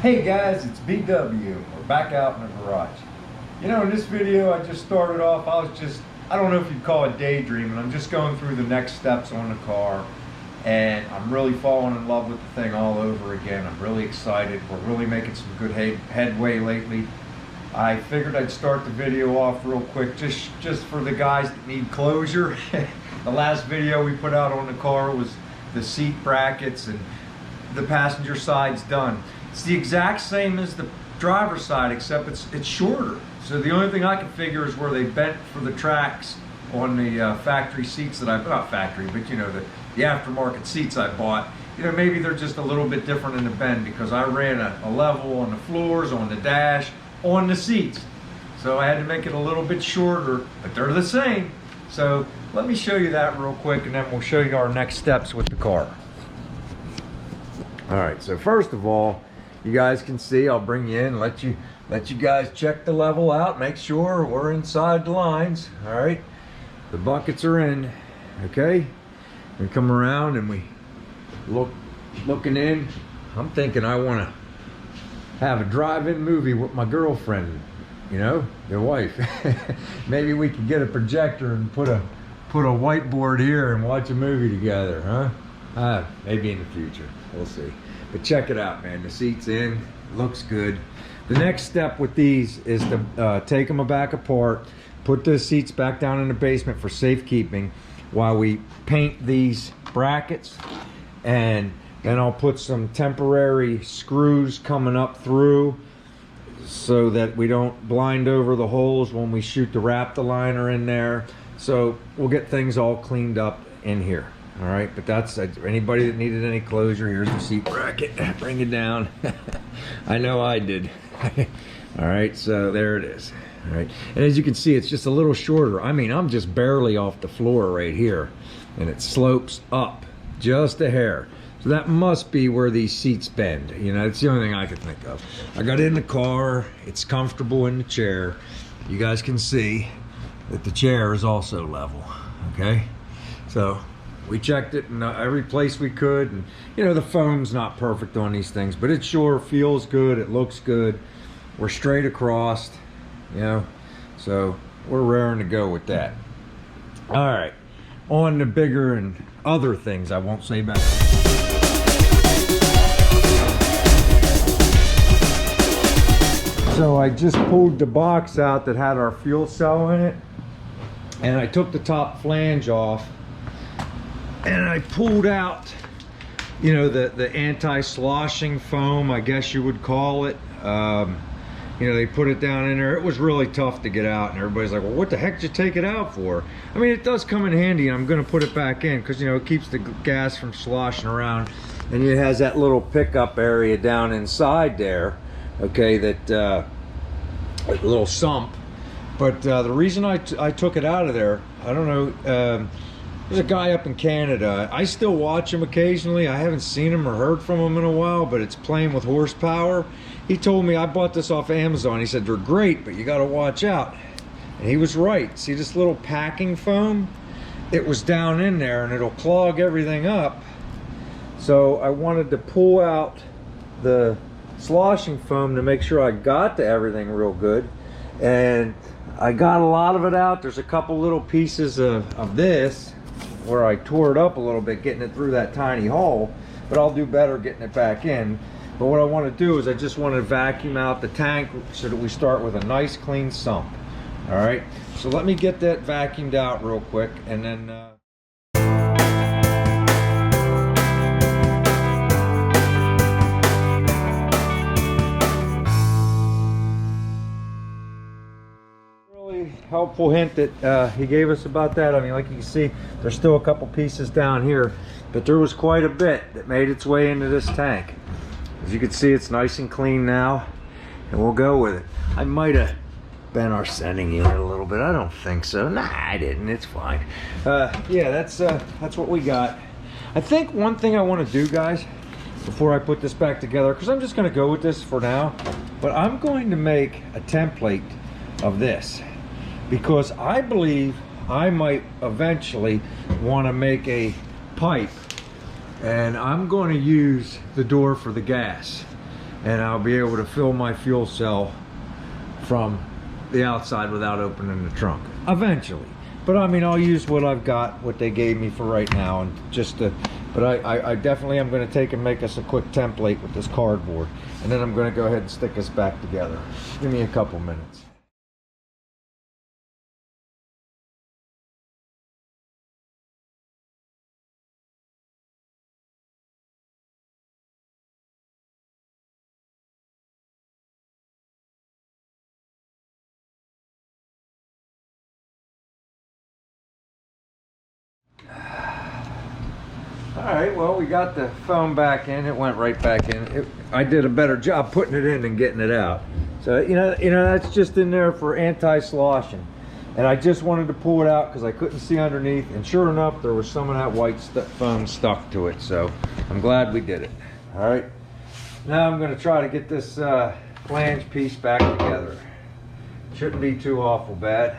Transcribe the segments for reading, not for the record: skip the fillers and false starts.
Hey guys, it's BW. We're back out in the garage. You know, in this video I just started off, I don't know if you'd call it daydreaming. I'm just going through the next steps on the car, and I'm really falling in love with the thing all over again. I'm really excited. We're really making some good headway lately. I figured I'd start the video off real quick just for the guys that need closure. The last video we put out on the car was the seat brackets, and the passenger side's done. It's the exact same as the driver's side, except it's shorter. So the only thing I can figure is where they bent for the tracks on the factory seats that not factory, but you know, the aftermarket seats I bought. You know, maybe they're just a little bit different in the bend, because I ran a level on the floors, on the dash, on the seats. So I had to make it a little bit shorter, but they're the same. So let me show you that real quick, and then we'll show you our next steps with the car. All right, so first of all, you guys can see, I'll bring you in, let you guys check the level out, make sure we're inside the lines. All right, the buckets are in. Okay, we come around and we looking in. I'm thinking I want to have a drive-in movie with my girlfriend, you know, your wife. Maybe we could get a projector and put a whiteboard here and watch a movie together, huh? Maybe in the future, we'll see. But check it out, man. The seat's in, looks good. The next step with these is to take them back apart, put the seats back down in the basement for safekeeping while we paint these brackets, and then I'll put some temporary screws coming up through so that we don't blind over the holes when we shoot the Raptor in there. So we'll get things all cleaned up in here. All right, but that's anybody that needed any closure. Here's the seat bracket. Bring it down. I know I did. All right, so there it is. All right, and as you can see, it's just a little shorter. I mean, I'm just barely off the floor right here, and it slopes up just a hair. So that must be where these seats bend. You know, it's the only thing I could think of. I got in the car. It's comfortable in the chair. You guys can see that the chair is also level. Okay, so we checked it in every place we could, and you know, the foam's not perfect on these things, but it sure feels good. It looks good. We're straight across, you know, so we're raring to go with that. All right, on the bigger and other things I won't say about. So I just pulled the box out that had our fuel cell in it, and I took the top flange off, and I pulled out, you know, the anti-sloshing foam, I guess you would call it. You know, they put it down in there. It was really tough to get out, and everybody's like, well, what the heck did you take it out for? I mean, it does come in handy, and I'm going to put it back in because, you know, it keeps the gas from sloshing around, and it has that little pickup area down inside there, okay, that little sump. But the reason I took it out of there, I don't know, there's a guy up in Canada. I still watch him occasionally. I haven't seen him or heard from him in a while, but it's Playing with Horsepower. He told me, I bought this off Amazon. He said, they're great, but you got to watch out. And he was right. See this little packing foam? It was down in there, and it'll clog everything up. So I wanted to pull out the sloshing foam to make sure I got to everything real good. And I got a lot of it out. There's a couple little pieces of this where I tore it up a little bit getting it through that tiny hole, but I'll do better getting it back in. But what I want to do is I just want to vacuum out the tank so that we start with a nice clean sump. All right, so let me get that vacuumed out real quick, and then helpful hint that he gave us about that. I mean, like you can see, there's still a couple pieces down here, but there was quite a bit that made its way into this tank. As you can see, it's nice and clean now, and we'll go with it. I might have bent our sending unit a little bit. I don't think so. Nah, I didn't. It's fine. Yeah, that's what we got. I think one thing I want to do, guys, before I put this back together, because I'm just going to go with this for now, but I'm going to make a template of this, because I believe I might eventually want to make a pipe, and I'm going to use the door for the gas. and I'll be able to fill my fuel cell from the outside without opening the trunk eventually. But I mean, I'll use what I've got, what they gave me for right now, and just to, but I definitely am going to take and make us a quick template with this cardboard, and then I'm going to go ahead and stick us back together. Give me a couple minutes. All right, well, we got the foam back in. It went right back in. I did a better job putting it in than getting it out. So, you know, that's just in there for anti-sloshing. And I just wanted to pull it out because I couldn't see underneath. And sure enough, there was some of that white foam stuck to it. So I'm glad we did it. All right. Now I'm going to try to get this flange piece back together. Shouldn't be too awful bad.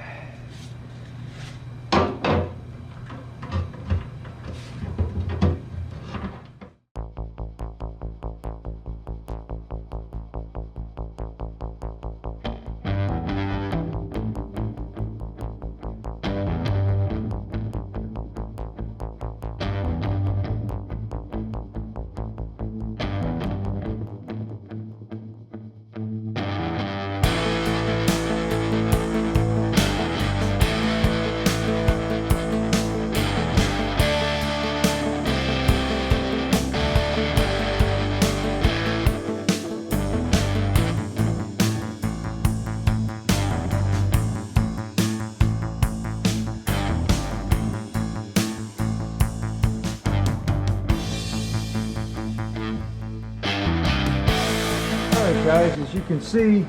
Guys, as you can see,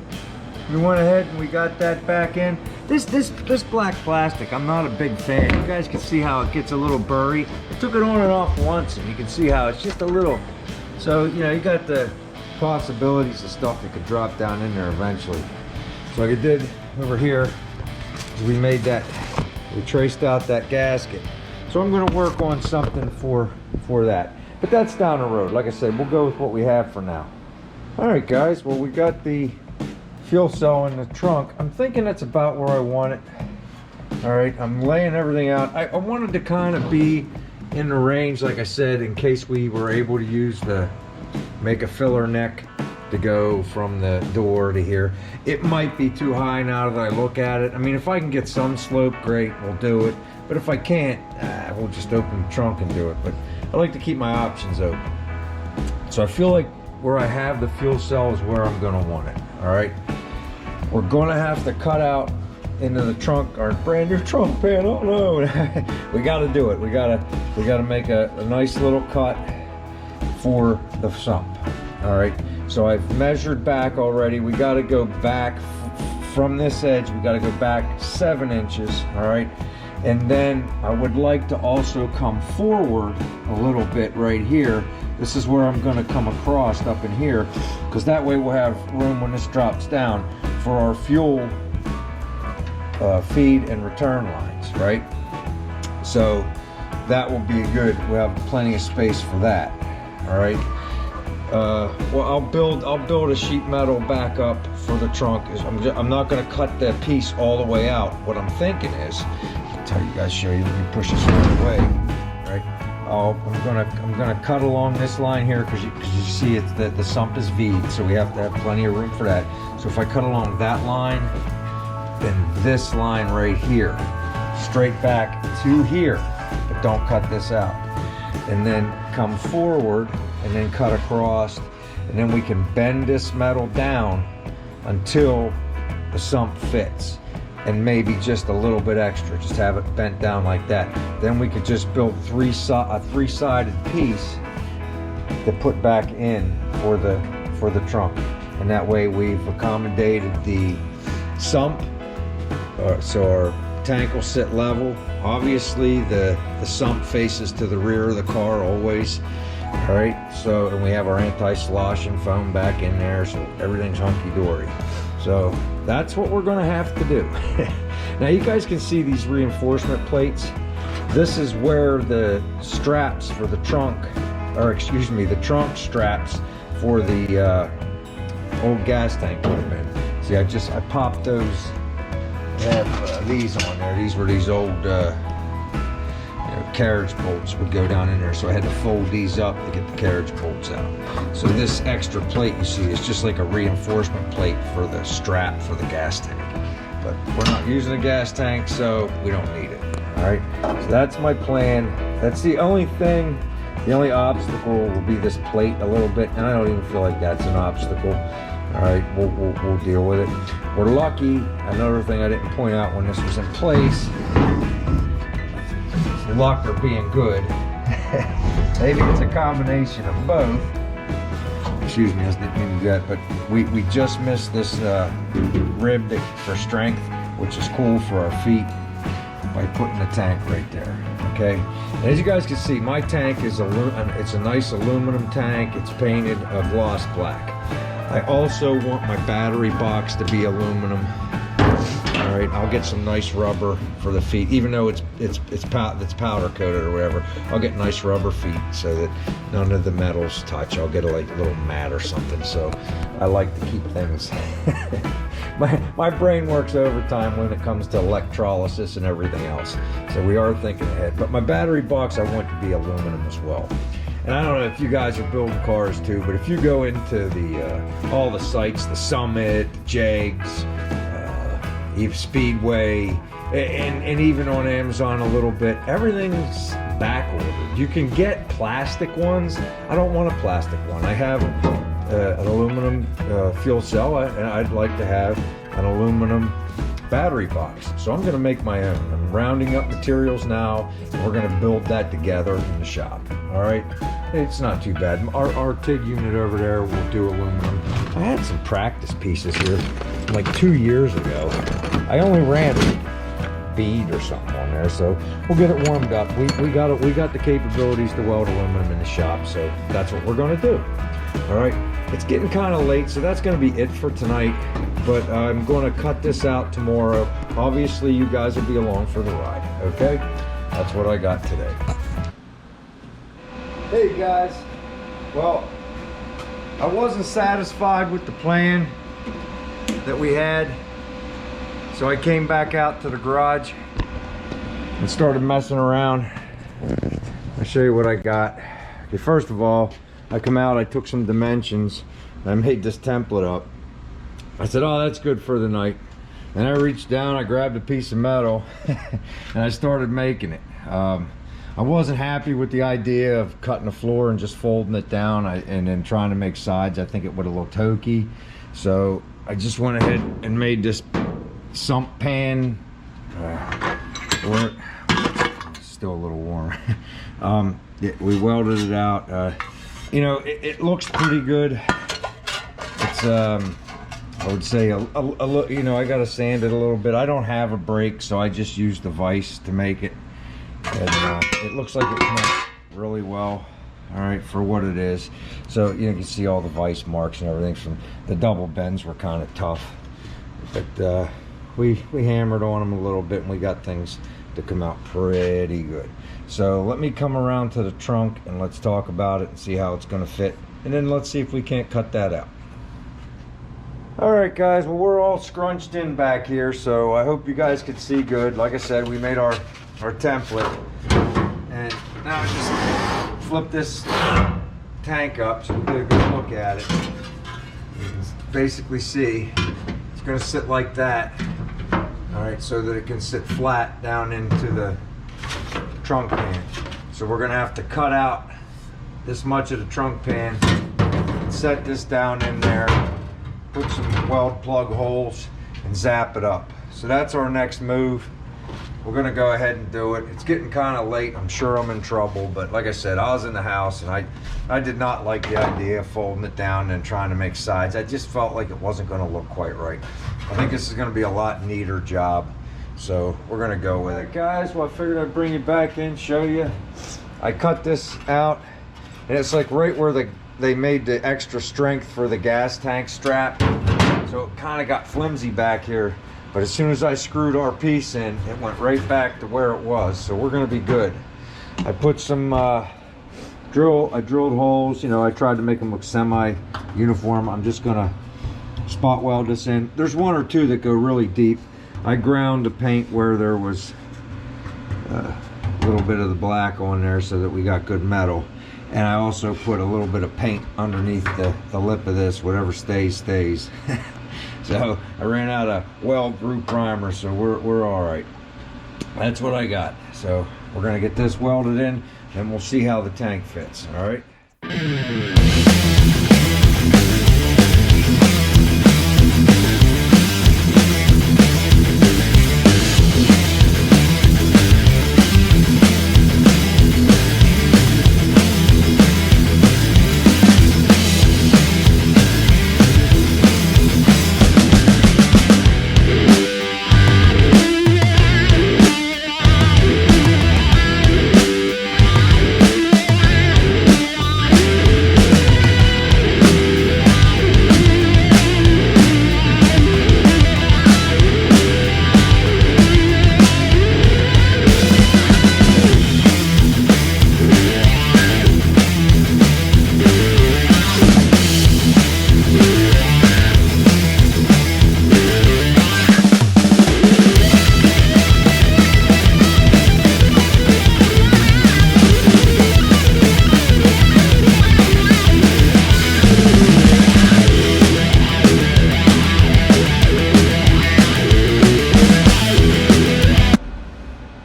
we went ahead and we got that back in. This black plastic, I'm not a big fan. You guys can see how it gets a little burry. I took it on and off once, and you can see how it's just a little. So, you know, you got the possibilities of stuff that could drop down in there eventually. So like I did over here, we made that, we traced out that gasket. So I'm going to work on something for that. But that's down the road. Like I said, we'll go with what we have for now. Alright guys, well, we got the fuel cell in the trunk. I'm thinking that's about where I want it. Alright, I'm laying everything out. I wanted to kind of be in the range, like I said, in case we were able to use make a filler neck to go from the door to here. It might be too high now that I look at it. I mean, if I can get some slope, great, we'll do it. But if I can't, we'll just open the trunk and do it. But I like to keep my options open. So I feel like where I have the fuel cell is where I'm going to want it. All right, we're going to have to cut out into the trunk our brand new trunk pan. Oh no, we got to do it. We got to make a nice little cut for the sump. All right, so I've measured back already. We got to go back from this edge. We got to go back 7 inches. All right, and then I would like to also come forward a little bit right here. This is where I'm going to come across up in here, because that way we'll have room when this drops down for our fuel feed and return lines, right? So that will be good. We'll have plenty of space for that. All right. Well, I'll build a sheet metal back up for the trunk. I'm not going to cut that piece all the way out. What I'm thinking is, I'll tell you guys, show you. Let me push this right away, right? I'm gonna cut along this line here because you see it's the sump is V'd, so we have to have plenty of room for that. So if I cut along that line, then this line right here, straight back to here, but don't cut this out, and then come forward and then cut across, and then we can bend this metal down until the sump fits. And maybe just a little bit extra, just have it bent down like that. Then we could just build a three-sided piece to put back in for the trunk, and that way we've accommodated the sump, so our tank will sit level. Obviously the sump faces to the rear of the car always. All right, so, and we have our anti-sloshing foam back in there, so everything's hunky-dory. So that's what we're going to have to do. Now you guys can see these reinforcement plates. This is where the straps for the trunk, or excuse me, the trunk straps for the old gas tank would have been. See, I popped those. I have these on there. These were these old carriage bolts would go down in there, so I had to fold these up to get the carriage bolts out. So this extra plate you see is just like a reinforcement plate for the strap for the gas tank. But we're not using a gas tank, so we don't need it. All right, so that's my plan. That's the only thing, the only obstacle will be this plate a little bit, and I don't even feel like that's an obstacle. All right, we'll deal with it. We're lucky. Another thing I didn't point out when this was in place, luck or being good. Maybe it's a combination of both. Excuse me, I didn't mean to do that, but we just missed this rib for strength, which is cool for our feet, by putting the tank right there. Okay, and as you guys can see, my tank is it's a nice aluminum tank. It's painted a gloss black. I also want my battery box to be aluminum. All right, I'll get some nice rubber for the feet, even though it's powder coated or whatever. I'll get nice rubber feet so that none of the metals touch. I'll get a little mat or something. So I like to keep things. my brain works overtime when it comes to electrolysis and everything else. So we are thinking ahead. But my battery box I want to be aluminum as well. And I don't know if you guys are building cars too, but if you go into all the sites, the Summit, the Jags, Speedway, and even on Amazon a little bit, everything's back ordered. You can get plastic ones. I don't want a plastic one. I have an aluminum fuel cell, and I'd like to have an aluminum battery box. So I'm going to make my own. I'm rounding up materials now, and we're going to build that together in the shop. All right, it's not too bad. Our TIG unit over there will do aluminum. I had some practice pieces here like 2 years ago. I only ran bead or something on there, so we'll get it warmed up. We got the capabilities to weld aluminum in the shop, so that's what we're going to do. All right, it's getting kind of late, so that's going to be it for tonight, but I'm going to cut this out tomorrow. Obviously you guys will be along for the ride. Okay, that's what I got today. Hey guys, well, I wasn't satisfied with the plan that we had, so I came back out to the garage and started messing around. I'll show you what I got. Okay, first of all, I come out, I took some dimensions, and I made this template up. I said, oh, that's good for the night. And I reached down, I grabbed a piece of metal, and I started making it. I wasn't happy with the idea of cutting the floor and just folding it down and then trying to make sides. I think it would have looked hokey. So I just went ahead and made this sump pan. Still a little warm. We welded it out. You know, it looks pretty good. It's I would say you know, I gotta sand it a little bit. I don't have a brake, so I just used the vise to make it. And it looks like it came out really well. All right, for what it is. So you can see all the vise marks and everything. From the double bends were kind of tough, but we hammered on them a little bit, and we got things to come out pretty good. So let me come around to the trunk and let's talk about it and see how it's going to fit, and then let's see if we can't cut that out. All right guys, well, we're all scrunched in back here, so I hope you guys could see good. Like I said, we made our template, and now just flip this tank up so we get a good look at it. You can basically see it's going to sit like that. All right, so that it can sit flat down into the trunk pan. So we're going to have to cut out this much of the trunk pan, set this down in there, put some weld plug holes, and zap it up. So that's our next move. We're gonna go ahead and do it. It's getting kind of late. I'm sure I'm in trouble, but like I said, I was in the house, and I did not like the idea of folding it down and trying to make sides. I just felt like it wasn't gonna look quite right. I think this is gonna be a lot neater job, so we're gonna go with it. Guys, well, I figured I'd bring you back in, show you. I cut this out, and it's like right where they made the extra strength for the gas tank strap, so it kind of got flimsy back here. But as soon as I screwed our piece in, it went right back to where it was. So we're gonna be good. I put some I drilled holes. You know, I tried to make them look semi-uniform. I'm just gonna spot weld this in. There's one or two that go really deep. I ground the paint where there was a little bit of the black on there so that we got good metal. And I also put a little bit of paint underneath the lip of this. Whatever stays, stays. So I ran out of weld group primer, so we're all right. That's what I got. So we're gonna get this welded in, and we'll see how the tank fits. All right.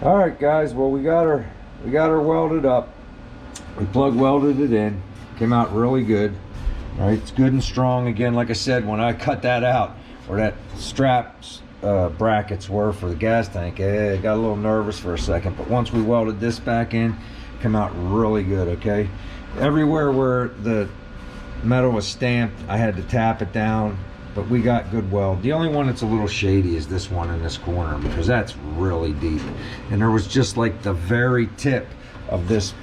Alright guys, well we got her welded up. We plug welded it in. Came out really good. Alright, it's good and strong. Again, like I said, when I cut that out, where that straps brackets were for the gas tank, I got a little nervous for a second, but once we welded this back in, it came out really good. Okay, everywhere where the metal was stamped, I had to tap it down, but we got good weld. The only one that's a little shady is this one in this corner, because that's really deep, and there was just like the very tip of this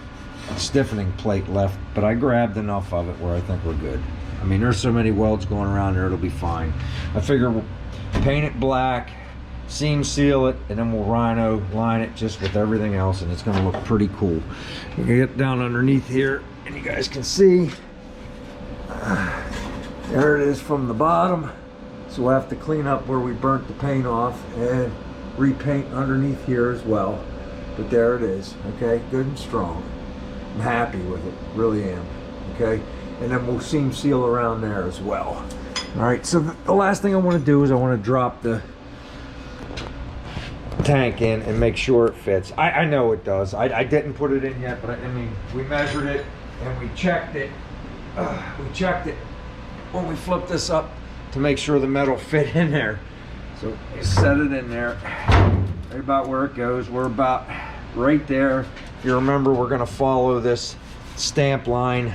stiffening plate left, but I grabbed enough of it where I think we're good. I mean, there's so many welds going around there, it'll be fine. I figure we'll paint it black, seam seal it, and then we'll rhino line it just with everything else, and it's going to look pretty cool. You can get down underneath here and you guys can see there it is from the bottom. So we'll have to clean up where we burnt the paint off and repaint underneath here as well, but there it is. Okay, good and strong. I'm happy with it, really am. Okay, and then we'll seam seal around there as well. All right, so the last thing I want to do is I want to drop the tank in and make sure it fits. I know it does. I didn't put it in yet, but I mean, we measured it and we checked it. We checked it when we flipped this up to make sure the metal fit in there. So we set it in there, right about where it goes. We're about right there. If you remember, we're going to follow this stamp line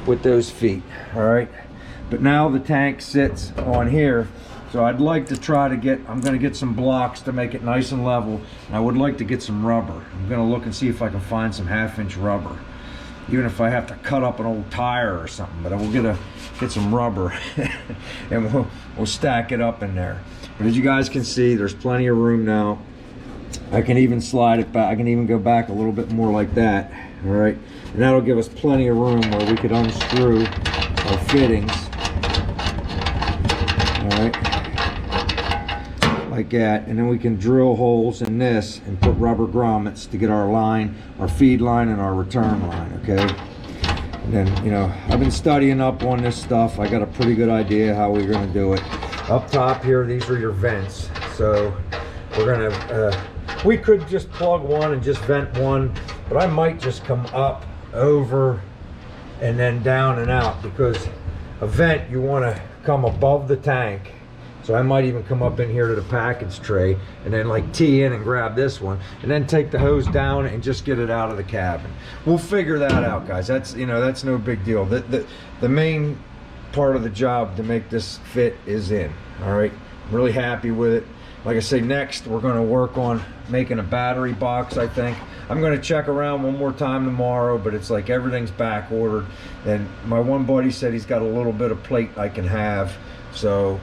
with those feet. All right, but now the tank sits on here, so I'd like to try to get, I'm going to get some blocks to make it nice and level, and I would like to get some rubber. I'm going to look and see if I can find some 1/2-inch rubber, even if I have to cut up an old tire or something, but I will get some rubber and we'll stack it up in there. But as you guys can see, there's plenty of room now. I can even slide it back. I can even go back a little bit more like that. All right, and that'll give us plenty of room where we could unscrew our fittings. All right, like that, and then we can drill holes in this and put rubber grommets to get our line, our feed line and our return line. Okay, and then, you know, I've been studying up on this stuff. I got a pretty good idea how we're going to do it. Up top here, these are your vents, so we're gonna we could just plug one and just vent one, but I might just come up, over, and then down and out, because a vent, you want to come above the tank. So I might even come up in here to the package tray and then like tee in and grab this one and then take the hose down and just get it out of the cabin. We'll figure that out, guys. That's, you know, that's no big deal. The main part of the job to make this fit is in. All right, I'm really happy with it. Like I say, next we're going to work on making a battery box. I think I'm going to check around one more time tomorrow, but it's like everything's back ordered, and my one buddy said he's got a little bit of plate I can have, so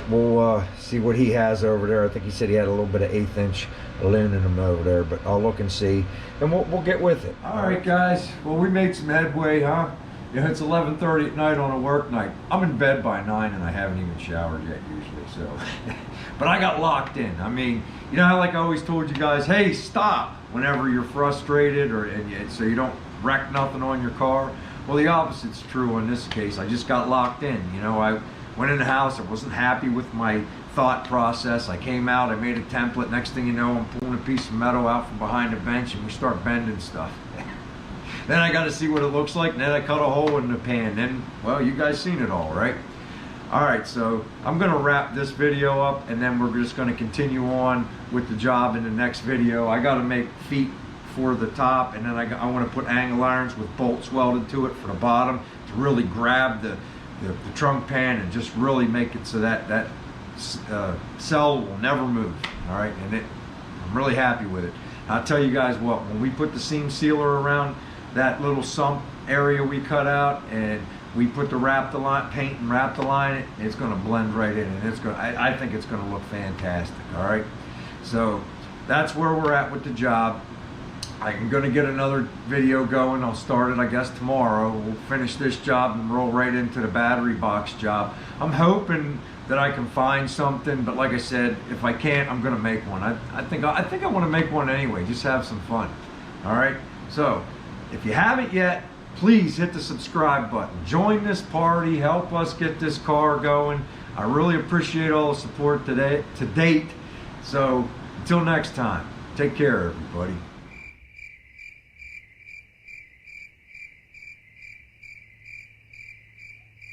we'll see what he has over there. I think he said he had a little bit of 1/8-inch aluminum over there, but I'll look and see, and we'll get with it. All right, guys, well, we made some headway, huh? Yeah, it's 11:30 at night on a work night. I'm in bed by 9 and I haven't even showered yet usually, so. But I got locked in. I mean, you know how like I always told you guys, hey, stop whenever you're frustrated so you don't wreck nothing on your car. Well, the opposite's true in this case. I just got locked in. You know, I went in the house, I wasn't happy with my thought process. I came out, I made a template. Next thing you know, I'm pulling a piece of metal out from behind the bench and we start bending stuff. Then I got to see what it looks like, and then I cut a hole in the pan. Then, well, you guys seen it all, right? All right, so I'm going to wrap this video up, and then we're just going to continue on with the job in the next video. I got to make feet for the top, and then I want to put angle irons with bolts welded to it for the bottom to really grab the trunk pan and just really make it so that cell will never move. All right, and I'm really happy with it. I'll tell you guys what, when we put the seam sealer around that little sump area we cut out and we put the paint and Rap-The-Line, it's going to blend right in, and I think it's going to look fantastic. All right, so that's where we're at with the job. I'm going to get another video going. I'll start it, I guess, tomorrow. We'll finish this job and roll right into the battery box job. I'm hoping that I can find something, but like I said, if I can't, I'm going to make one. I think I want to make one anyway, just have some fun. All right, so if you haven't yet, please hit the subscribe button. Join this party, help us get this car going. I really appreciate all the support to date. So until next time, take care, everybody.